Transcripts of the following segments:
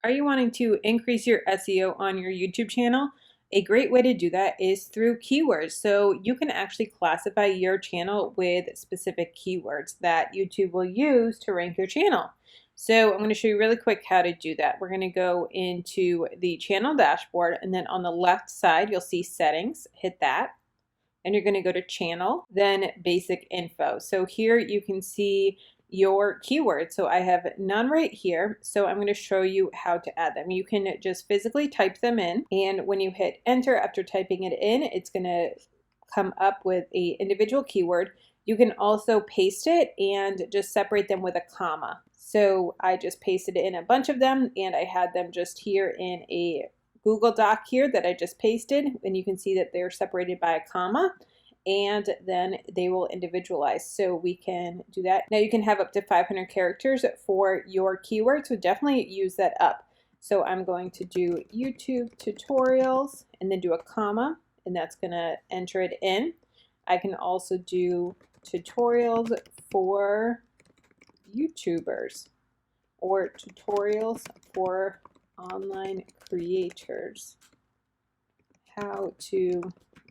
Are you wanting to increase your SEO on your YouTube channel? A great way to do that is through keywords. So you can actually classify your channel with specific keywords that YouTube will use to rank your channel. So I'm going to show you really quick how to do that. We're going to go into the channel dashboard, and then on the left side you'll see settings. Hit that. And you're going to go to channel, then basic info. So here you can see your keywords. So I have none right here. So I'm going to show you how to add them. You can just physically type them in. And when you hit enter after typing it in, it's going to come up with a individual keyword. You can also paste it and just separate them with a comma. So I just pasted in a bunch of them, and I had them just here in a Google Doc here that I just pasted, and you can see that they're separated by a comma, and then they will individualize. So we can do that. Now you can have up to 500 characters for your keywords, so definitely use that up. So I'm going to do YouTube tutorials and then do a comma, and that's gonna enter it in. I can also do tutorials for YouTubers or tutorials for online creators, how to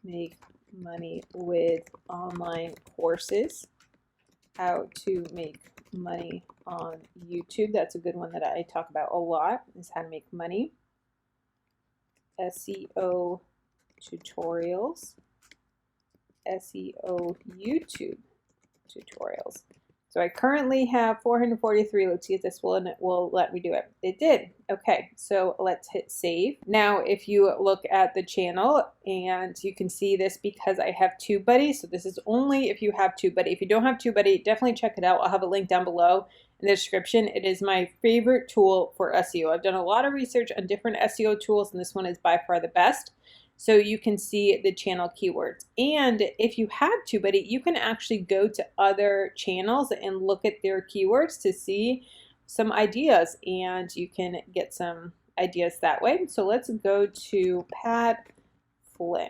make money with online courses, how to make money on YouTube. That's a good one that I talk about a lot, is how to make money. SEO tutorials, SEO YouTube tutorials. So I currently have 443. Let's see if this will let me do it. It did. Okay, so let's hit save. Now, if you look at the channel, and you can see this because I have TubeBuddy. So this is only if you have TubeBuddy. If you don't have TubeBuddy, definitely check it out. I'll have a link down below in the description. It is my favorite tool for SEO. I've done a lot of research on different SEO tools, and this one is by far the best. So you can see the channel keywords. And if you have TubeBuddy, you can actually go to other channels and look at their keywords to see some ideas, and you can get some ideas that way. So let's go to Pat Flynn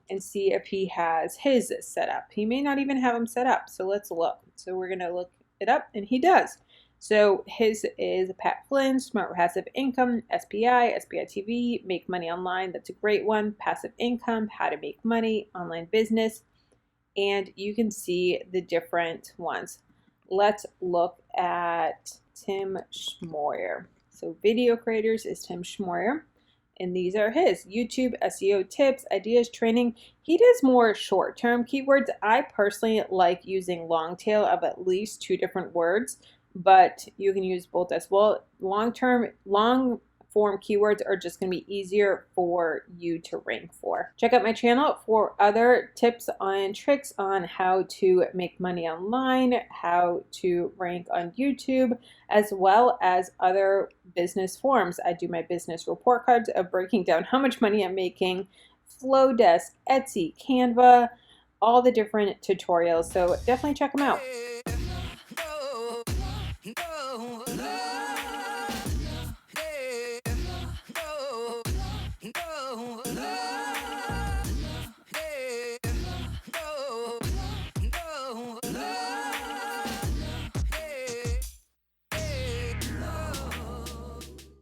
and see if he has his set up. He may not even have them set up. So let's look. So we're gonna look it up, and he does. So his is Pat Flynn, Smart Passive Income, SPI TV, Make Money Online. That's a great one. Passive Income, How to Make Money, Online Business. And you can see the different ones. Let's look at Tim Schmoyer. So Video Creators is Tim Schmoyer. And these are his. YouTube, SEO tips, ideas, training. He does more short-term keywords. I personally like using long tail of at least 2 different words, but you can use both as well. Long form keywords are just going to be easier for you to rank for. Check out my channel for other tips and tricks on how to make money online, how to rank on YouTube, as well as other business forms. I do my business report cards of breaking down how much money I'm making, Flowdesk, Etsy, Canva, all the different tutorials. So definitely check them out. No.